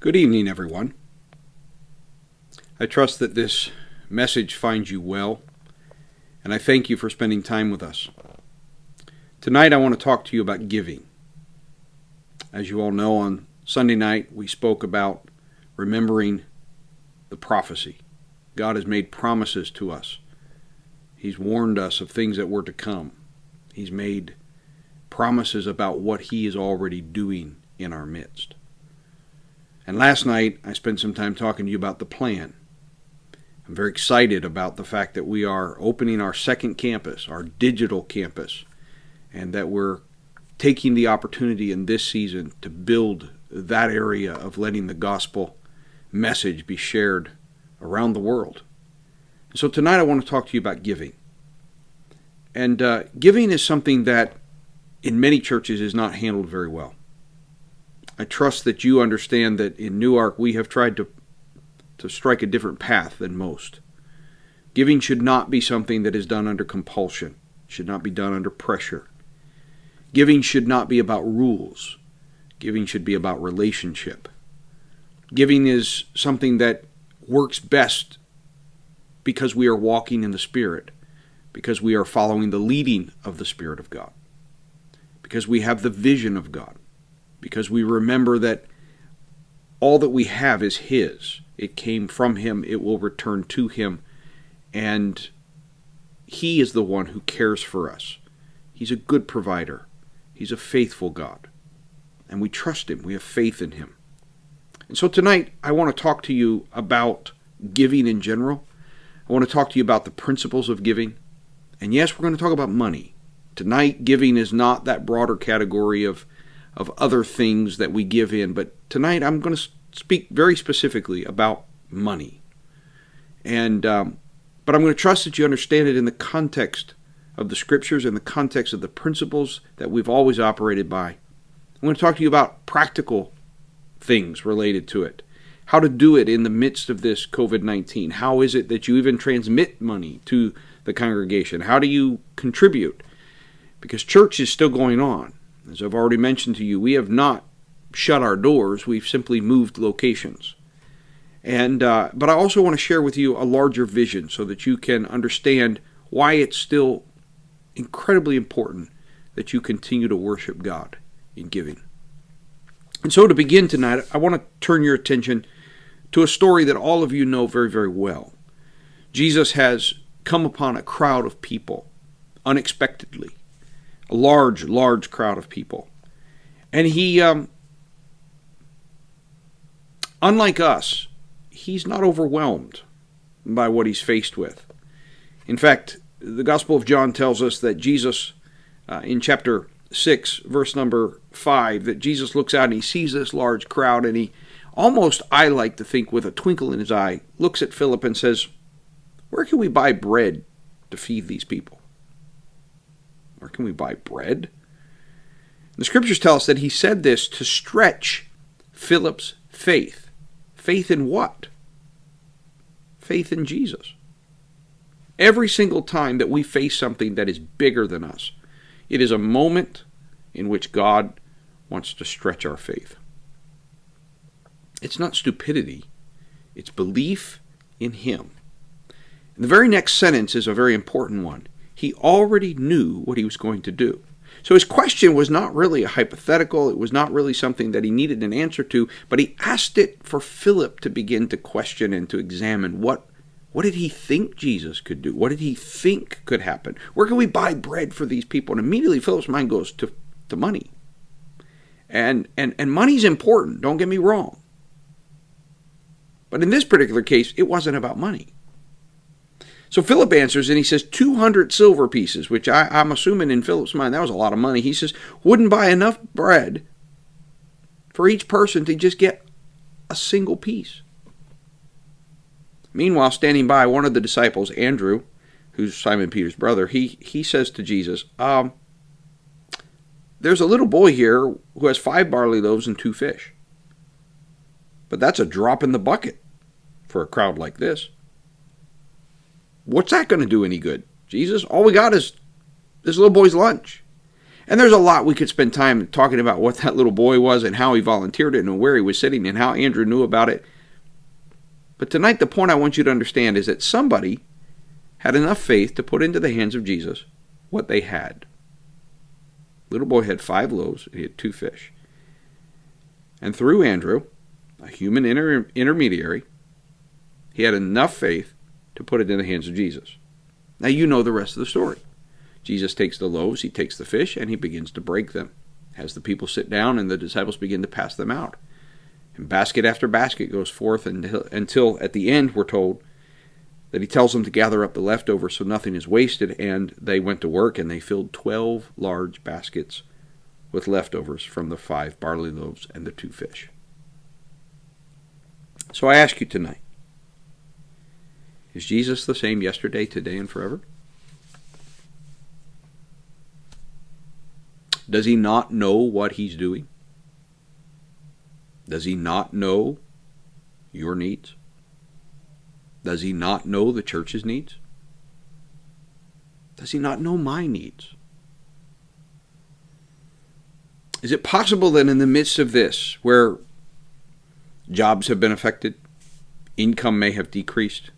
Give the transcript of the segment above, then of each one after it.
Good evening, everyone. I trust that this message finds you well, and I thank you for spending time with us. Tonight I want to talk to you about giving. As you all know, on Sunday night we spoke about remembering the prophecy. God has made promises to us. He's warned us of things that were to come. He's made promises about what He is already doing in our midst. And last night, I spent some time talking to you about the plan. I'm very excited about the fact that we are opening our second campus, our digital campus, and that we're taking the opportunity in this season to build that area of letting the gospel message be shared around the world. And so tonight I want to talk to you about giving. And giving is something that in many churches is not handled very well. I trust that you understand that in Newark we have tried to strike a different path than most. Giving should not be something that is done under compulsion. It should not be done under pressure. Giving should not be about rules. Giving should be about relationship. Giving is something that works best because we are walking in the Spirit, because we are following the leading of the Spirit of God, because we have the vision of God, because we remember that all that we have is His. It came from Him. It will return to Him. And He is the one who cares for us. He's a good provider. He's a faithful God. And we trust Him. We have faith in Him. And so tonight, I want to talk to you about giving in general. I want to talk to you about the principles of giving. And yes, we're going to talk about money. Tonight, giving is not that broader category of other things that we give in, but tonight I'm going to speak very specifically about money. And but I'm going to trust that you understand it in the context of the Scriptures, in the context of the principles that we've always operated by. I'm going to talk to you about practical things related to it. How to do it in the midst of this COVID-19. How is it that you even transmit money to the congregation? How do you contribute? Because church is still going on. As I've already mentioned to you, we have not shut our doors. We've simply moved locations. And but I also want to share with you a larger vision so that you can understand why it's still incredibly important that you continue to worship God in giving. And so to begin tonight, I want to turn your attention to a story that all of you know very, very well. Jesus has come upon a crowd of people unexpectedly. A large crowd of people. And he, unlike us, he's not overwhelmed by what he's faced with. In fact, the Gospel of John tells us that Jesus, in chapter 6, verse number 5, that Jesus looks out and he sees this large crowd and he almost, I like to think, with a twinkle in his eye, looks at Philip and says, "Where can we buy bread to feed these people?" Where can we buy bread? The Scriptures tell us that he said this to stretch Philip's faith. Faith in what? Faith in Jesus. Every single time that we face something that is bigger than us, it is a moment in which God wants to stretch our faith. It's not stupidity. It's belief in Him. And the very next sentence is a very important one. He already knew what he was going to do. So his question was not really a hypothetical. It was not really something that he needed an answer to, but he asked it for Philip to begin to question and to examine what did he think Jesus could do? What did he think could happen? Where can we buy bread for these people? And immediately Philip's mind goes to money. And money's important, don't get me wrong. But in this particular case, it wasn't about money. So Philip answers and he says 200 silver pieces, which I'm assuming in Philip's mind that was a lot of money. He says, wouldn't buy enough bread for each person to just get a single piece. Meanwhile, standing by, one of the disciples, Andrew, who's Simon Peter's brother, he says to Jesus, there's a little boy here who has 5 barley loaves and 2 fish. But that's a drop in the bucket for a crowd like this. What's that going to do any good, Jesus? All we got is this little boy's lunch. And there's a lot we could spend time talking about what that little boy was and how he volunteered it and where he was sitting and how Andrew knew about it. But tonight the point I want you to understand is that somebody had enough faith to put into the hands of Jesus what they had. Little boy had 5 loaves and he had 2 fish. And through Andrew, a human intermediary, he had enough faith to put it in the hands of Jesus. Now you know the rest of the story. Jesus takes the loaves, he takes the fish, and he begins to break them. As the people sit down and the disciples begin to pass them out. And basket after basket goes forth until at the end we're told that he tells them to gather up the leftovers so nothing is wasted, and they went to work and they filled 12 large baskets with leftovers from the 5 barley loaves and the 2 fish. So I ask you tonight, is Jesus the same yesterday, today, and forever? Does he not know what he's doing? Does he not know your needs? Does he not know the church's needs? Does he not know my needs? Is it possible that in the midst of this, where jobs have been affected, income may have decreased,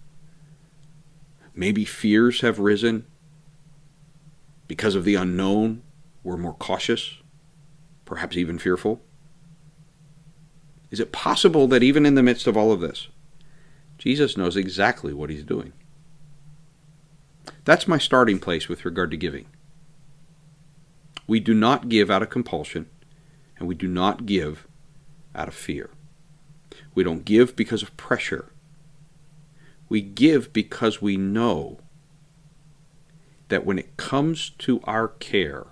maybe fears have risen because of the unknown, we're more cautious, perhaps even fearful? Is it possible that even in the midst of all of this, Jesus knows exactly what he's doing? That's my starting place with regard to giving. We do not give out of compulsion, and we do not give out of fear. We don't give because of pressure. We give because we know that when it comes to our care,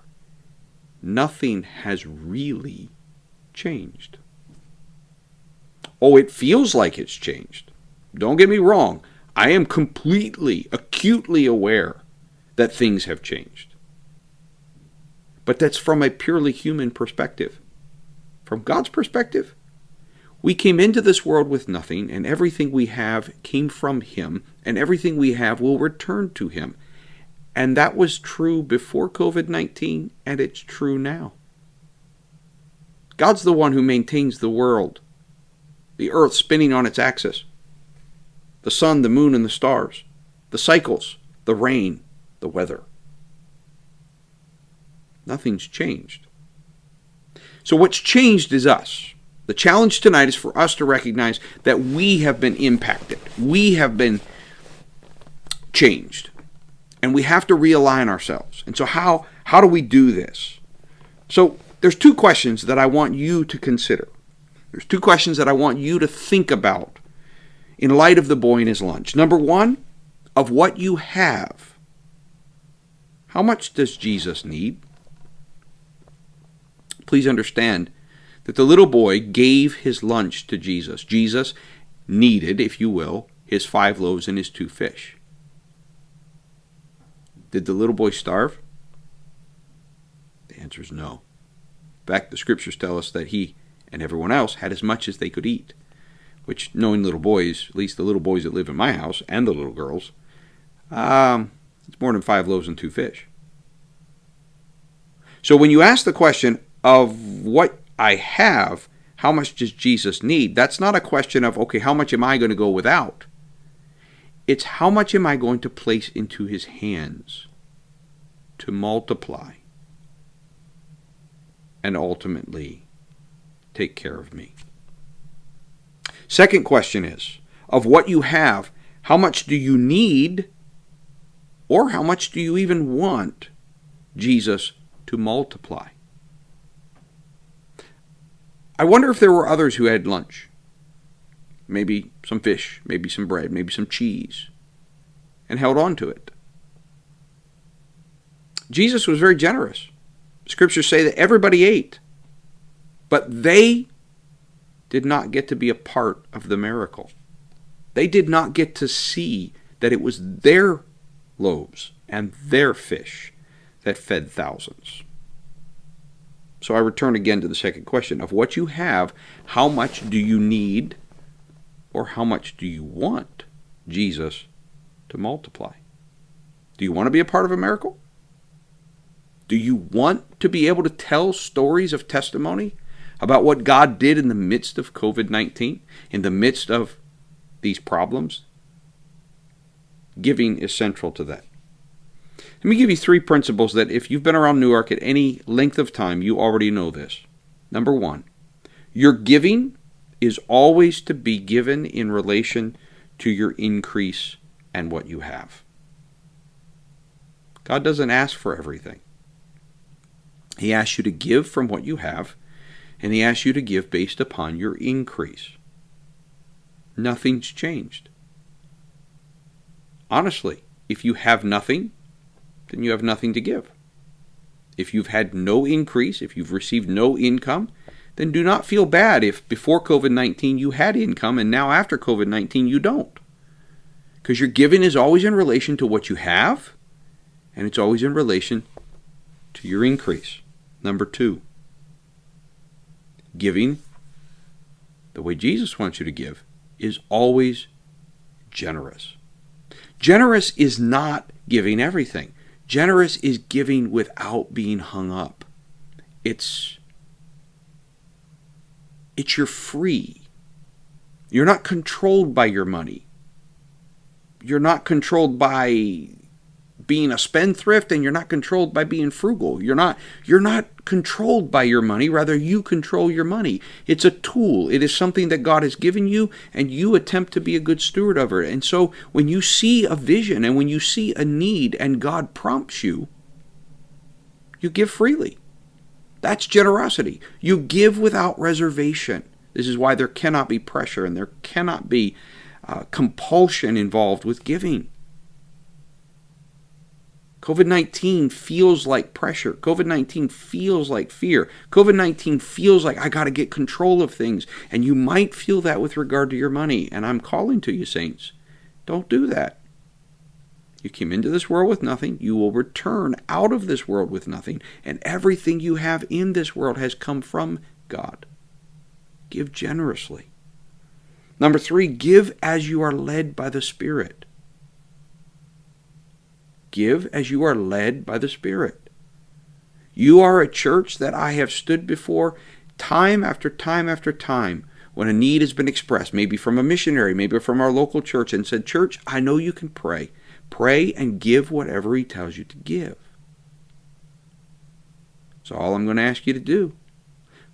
nothing has really changed. Oh, it feels like it's changed. Don't get me wrong. I am completely, acutely aware that things have changed. But that's from a purely human perspective. From God's perspective, we came into this world with nothing, and everything we have came from him, and everything we have will return to him. And that was true before COVID-19, and it's true now. God's the one who maintains the world, the earth spinning on its axis, the sun, the moon, and the stars, the cycles, the rain, the weather. Nothing's changed. So what's changed is us. The challenge tonight is for us to recognize that we have been impacted. We have been changed. And we have to realign ourselves. And so how do we do this? So there's 2 questions that I want you to consider. There's 2 questions that I want you to think about in light of the boy and his lunch. Number 1, of what you have, how much does Jesus need? Please understand that the little boy gave his lunch to Jesus. Jesus needed, if you will, his 5 loaves and his 2 fish. Did the little boy starve? The answer is no. In fact, the scriptures tell us that he and everyone else had as much as they could eat, which, knowing little boys, at least the little boys that live in my house and the little girls, it's more than 5 loaves and 2 fish. So when you ask the question of what I have, how much does Jesus need? That's not a question of, okay, how much am I going to go without? It's how much am I going to place into his hands to multiply and ultimately take care of me. Second question is, of what you have, how much do you need, or how much do you even want Jesus to multiply? I wonder if there were others who had lunch. Maybe some fish, maybe some bread, maybe some cheese, and held on to it. Jesus was very generous. Scriptures say that everybody ate, but they did not get to be a part of the miracle. They did not get to see that it was their loaves and their fish that fed thousands. So I return again to the second question of what you have, how much do you need, or how much do you want Jesus to multiply? Do you want to be a part of a miracle? Do you want to be able to tell stories of testimony about what God did in the midst of COVID-19, in the midst of these problems? Giving is central to that. Let me give you 3 principles that if you've been around Newark at any length of time, you already know this. Number 1, your giving is always to be given in relation to your increase and what you have. God doesn't ask for everything. He asks you to give from what you have, and He asks you to give based upon your increase. Nothing's changed. Honestly, if you have nothing, then you have nothing to give. If you've had no increase, if you've received no income, then do not feel bad if before COVID-19 you had income and now after COVID-19 you don't. Because your giving is always in relation to what you have, and it's always in relation to your increase. Number 2, giving, the way Jesus wants you to give, is always generous. Generous is not giving everything. Generous is giving without being hung up. It's you're free. You're not controlled by your money. You're not controlled by being a spendthrift, and you're not controlled by being frugal. You're not controlled by your money. Rather, you control your money. It's a tool. It is something that God has given you, and you attempt to be a good steward of it. And so when you see a vision and when you see a need and God prompts you, you give freely. That's generosity. You give without reservation. This is why there cannot be pressure and there cannot be compulsion involved with giving. COVID-19 feels like pressure. COVID-19 feels like fear. COVID-19 feels like I got to get control of things. And you might feel that with regard to your money. And I'm calling to you, saints, don't do that. You came into this world with nothing. You will return out of this world with nothing. And everything you have in this world has come from God. Give generously. Number 3, give as you are led by the Spirit. Give as you are led by the Spirit. You are a church that I have stood before time after time after time when a need has been expressed, maybe from a missionary, maybe from our local church, and said, church, I know you can pray. Pray and give whatever He tells you to give. That's all I'm going to ask you to do.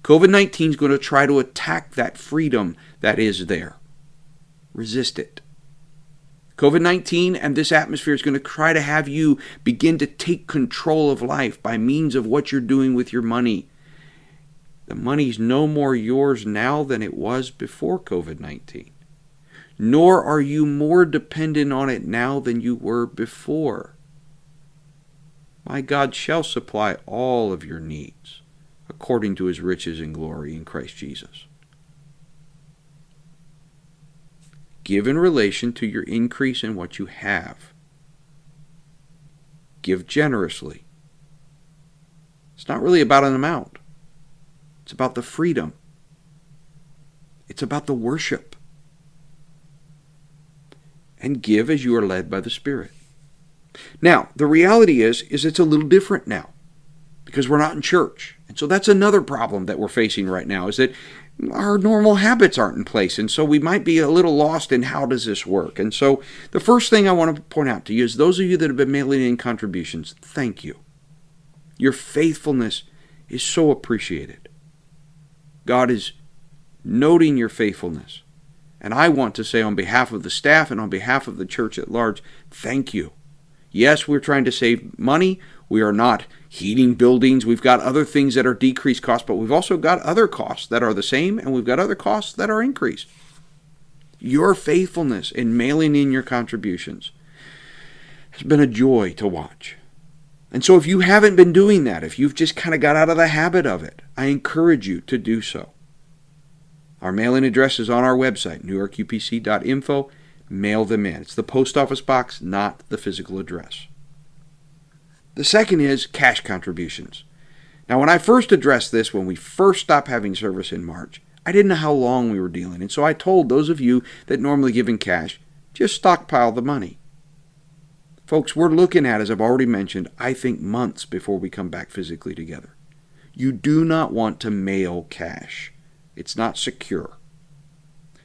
COVID-19 is going to try to attack that freedom that is there. Resist it. COVID-19 and this atmosphere is going to try to have you begin to take control of life by means of what you're doing with your money. The money's no more yours now than it was before COVID-19. Nor are you more dependent on it now than you were before. My God shall supply all of your needs according to His riches and glory in Christ Jesus. Give in relation to your increase in what you have. Give generously. It's not really about an amount. It's about the freedom. It's about the worship. And give as you are led by the Spirit. Now, the reality is it's a little different now because we're not in church. And so that's another problem that we're facing right now, is that our normal habits aren't in place. And so we might be a little lost in how does this work. And so the first thing I want to point out to you is those of you that have been mailing in contributions, thank you. Your faithfulness is so appreciated. God is noting your faithfulness. And I want to say on behalf of the staff and on behalf of the church at large, thank you. Yes, we're trying to save money. We are not heating buildings. We've got other things that are decreased costs, but we've also got other costs that are the same, and we've got other costs that are increased. Your faithfulness in mailing in your contributions has been a joy to watch. And so if you haven't been doing that, if you've just kind of got out of the habit of it, I encourage you to do so. Our mailing address is on our website, newarkupc.info. Mail them in. It's the post office box, not the physical address. The second is cash contributions. Now, when I first addressed this, when we first stopped having service in March, I didn't know how long we were dealing. And so I told those of you that normally give in cash, just stockpile the money. Folks, we're looking at, as I've already mentioned, I think months before we come back physically together. You do not want to mail cash. It's not secure.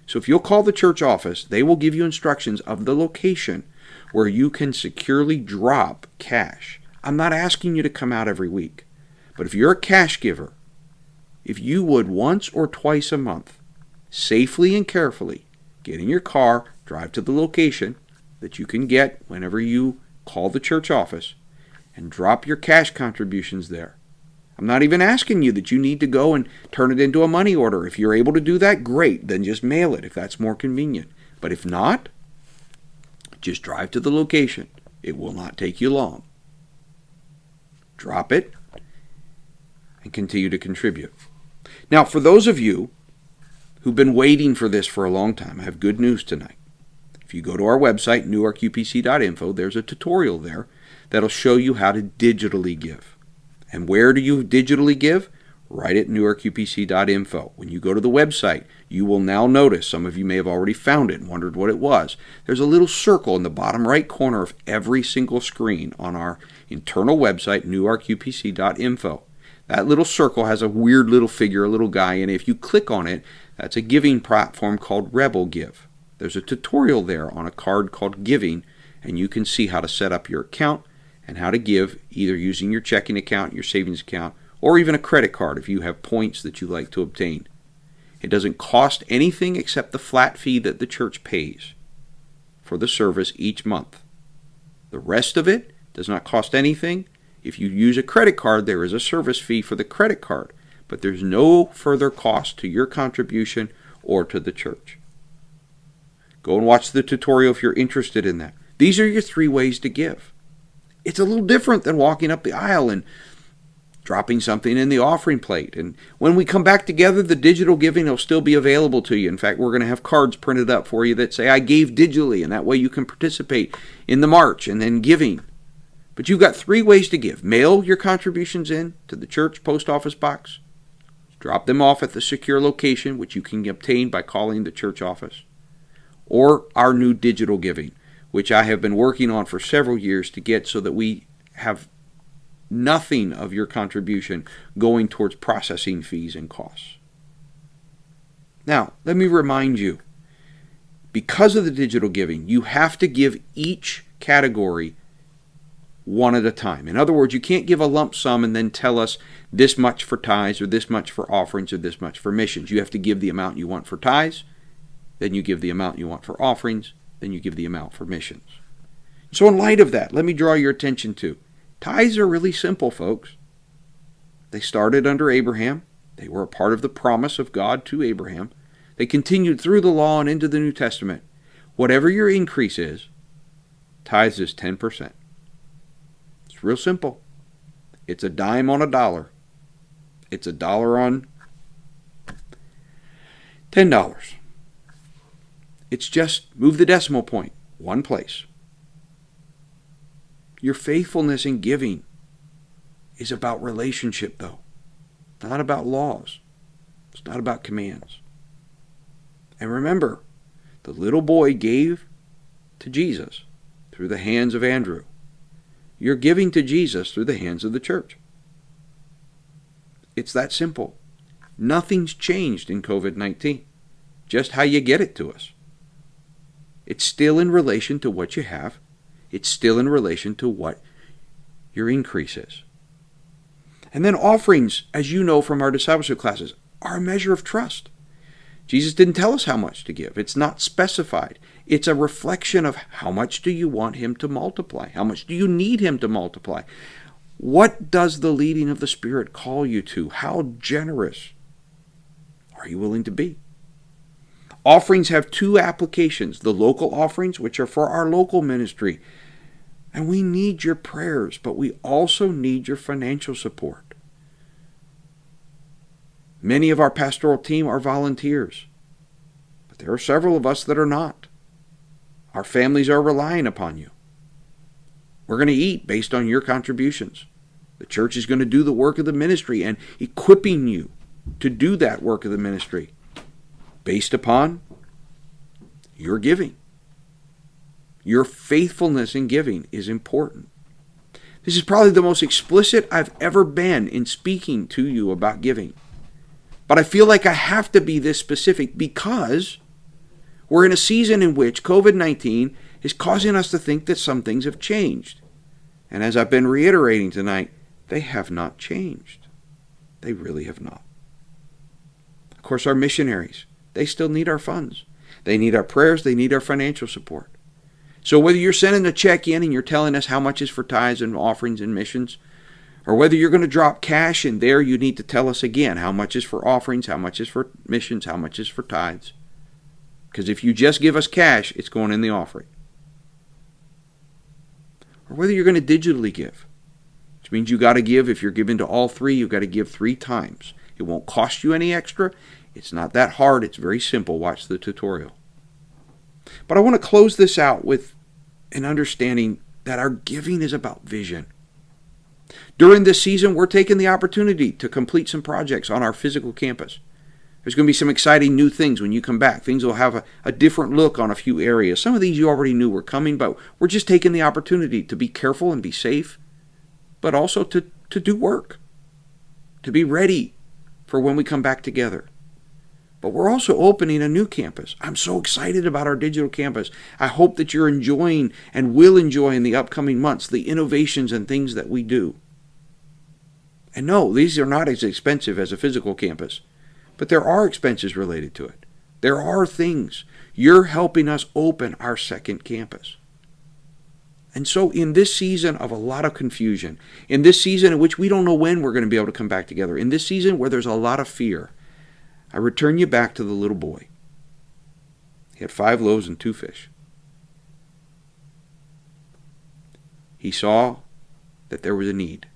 So if you'll call the church office, they will give you instructions of the location where you can securely drop cash. I'm not asking you to come out every week, but if you're a cash giver, if you would once or twice a month, safely and carefully, get in your car, drive to the location that you can get whenever you call the church office, and drop your cash contributions there. I'm not even asking you that you need to go and turn it into a money order. If you're able to do that, great. Then just mail it if that's more convenient. But if not, just drive to the location. It will not take you long. Drop it and continue to contribute. Now, for those of you who've been waiting for this for a long time, I have good news tonight. If you go to our website, newarkupc.info, there's a tutorial there that'll show you how to digitally give. And where do you digitally give? Right at newarkupc.info. When you go to the website, you will now notice, some of you may have already found it and wondered what it was. There's a little circle in the bottom right corner of every single screen on our internal website, newarkupc.info. That little circle has a weird little figure, a little guy, and if you click on it, that's a giving platform called Rebel Give. There's a tutorial there on a card called Giving, and you can see how to set up your account and how to give, either using your checking account, your savings account, or even a credit card if you have points that you like to obtain. It doesn't cost anything except the flat fee that the church pays for the service each month. The rest of it does not cost anything. If you use a credit card, there is a service fee for the credit card, but there's no further cost to your contribution or to the church. Go and watch the tutorial if you're interested in that. These are your 3 ways to give. It's a little different than walking up the aisle and dropping something in the offering plate. And when we come back together, the digital giving will still be available to you. In fact, we're going to have cards printed up for you that say, I gave digitally, and that way you can participate in the march and then giving. But you've got 3 ways to give. Mail your contributions in to the church post office box. Drop them off at the secure location, which you can obtain by calling the church office. Or our new digital giving, which I have been working on for several years to get so that we have nothing of your contribution going towards processing fees and costs. Now, let me remind you, because of the digital giving, you have to give each category one at a time. In other words, you can't give a lump sum and then tell us this much for tithes or this much for offerings or this much for missions. You have to give the amount you want for tithes, then you give the amount you want for offerings, then you give the amount for missions. So in light of that, let me draw your attention to tithes are really simple, folks. They started under Abraham. They were a part of the promise of God to Abraham. They continued through the law and into the New Testament. Whatever your increase is, tithes is 10%. It's real simple. It's a dime on a dollar. It's $1 on $10. It's just move the decimal point one place. Your faithfulness in giving is about relationship, though. Not about laws. It's not about commands. And remember, the little boy gave to Jesus through the hands of Andrew. You're giving to Jesus through the hands of the church. It's that simple. Nothing's changed in COVID-19. Just how you get it to us. It's still in relation to what you have. It's still in relation to what your increase is. And then offerings, as you know from our discipleship classes, are a measure of trust. Jesus didn't tell us how much to give. It's not specified. It's a reflection of how much do you want him to multiply? How much do you need him to multiply? What does the leading of the Spirit call you to? How generous are you willing to be? Offerings have 2 applications. The local offerings, which are for our local ministry. And we need your prayers, but we also need your financial support. Many of our pastoral team are volunteers, but there are several of us that are not. Our families are relying upon you. We're going to eat based on your contributions. The church is going to do the work of the ministry and equipping you to do that work of the ministry based upon your giving. Your faithfulness in giving is important. This is probably the most explicit I've ever been in speaking to you about giving. But I feel like I have to be this specific because we're in a season in which COVID-19 is causing us to think that some things have changed. And as I've been reiterating tonight, they have not changed. They really have not. Of course, our missionaries, they still need our funds. They need our prayers. They need our financial support. So whether you're sending a check in and you're telling us how much is for tithes and offerings and missions, or whether you're going to drop cash in there, you need to tell us again how much is for offerings, how much is for missions, how much is for tithes. Because if you just give us cash, it's going in the offering. Or whether you're going to digitally give, which means you got to give, if you're giving to all three, you've got to give 3 times. It won't cost you any extra. It's not that hard. It's very simple. Watch the tutorial. But I want to close this out with an understanding that our giving is about vision. During this season, we're taking the opportunity to complete some projects on our physical campus. There's going to be some exciting new things when you come back. Things will have a different look on a few areas. Some of these you already knew were coming, but we're just taking the opportunity to be careful and be safe, but also to do work, to be ready for when we come back together. But we're also opening a new campus. I'm so excited about our digital campus. I hope that you're enjoying and will enjoy in the upcoming months the innovations and things that we do. And no, these are not as expensive as a physical campus, but there are expenses related to it. There are things. You're helping us open our second campus. And so in this season of a lot of confusion, in this season in which we don't know when we're going to be able to come back together, in this season where there's a lot of fear, I return you back to the little boy. He had 5 loaves and 2 fish. He saw that there was a need.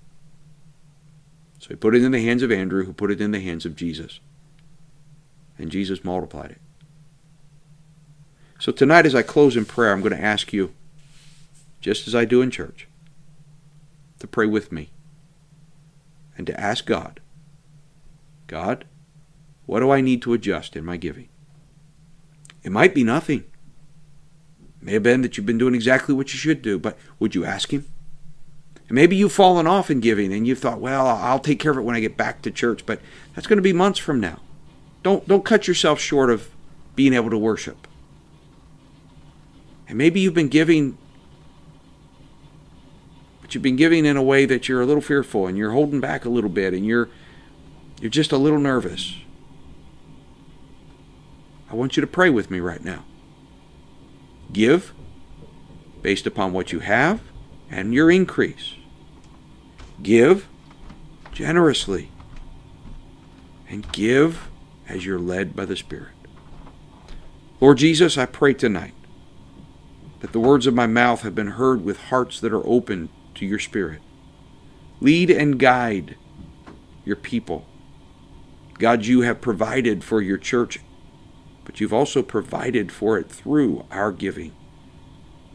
So he put it in the hands of Andrew, who put it in the hands of Jesus. And Jesus multiplied it. So tonight as I close in prayer, I'm going to ask you, just as I do in church, to pray with me and to ask God, God, what do I need to adjust in my giving? It might be nothing. It may have been that you've been doing exactly what you should do, but would you ask Him? And maybe you've fallen off in giving and you've thought, well, I'll take care of it when I get back to church, but that's going to be months from now. Don't cut yourself short of being able to worship. And maybe you've been giving, but you've been giving in a way that you're a little fearful and you're holding back a little bit and you're just a little nervous. I want you to pray with me right now. Give based upon what you have and your increase. Give generously. And give as you're led by the Spirit. Lord Jesus, I pray tonight that the words of my mouth have been heard with hearts that are open to your Spirit. Lead and guide your people. God, you have provided for your church, but you've also provided for it through our giving.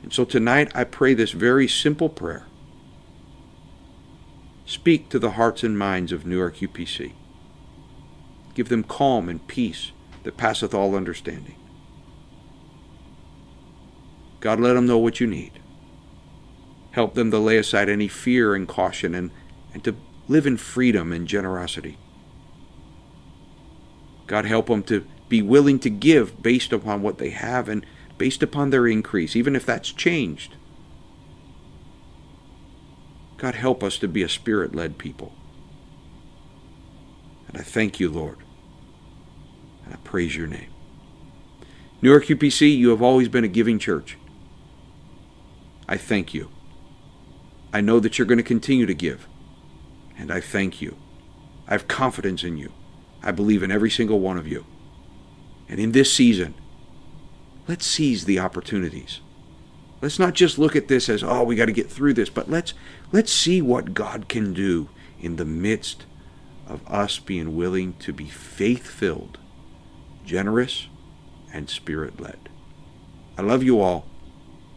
And so tonight I pray this very simple prayer. Speak to the hearts and minds of Newark UPC. Give them calm and peace that passeth all understanding. God, let them know what you need. Help them to lay aside any fear and caution and to live in freedom and generosity. God, help them to be willing to give based upon what they have and based upon their increase, even if that's changed. God, help us to be a Spirit-led people. And I thank you, Lord. And I praise your name. Newark UPC, you have always been a giving church. I thank you. I know that you're going to continue to give. And I thank you. I have confidence in you. I believe in every single one of you. And in this season, let's seize the opportunities. Let's not just look at this as, oh, we got to get through this, but let's see what God can do in the midst of us being willing to be faith-filled, generous, and Spirit-led. I love you all.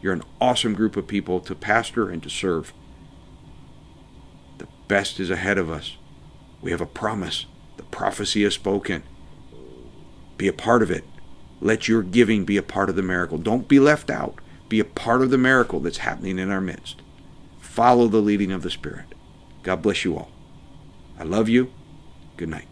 You're an awesome group of people to pastor and to serve. The best is ahead of us. We have a promise. The prophecy is spoken. Be a part of it. Let your giving be a part of the miracle. Don't be left out. Be a part of the miracle that's happening in our midst. Follow the leading of the Spirit. God bless you all. I love you. Good night.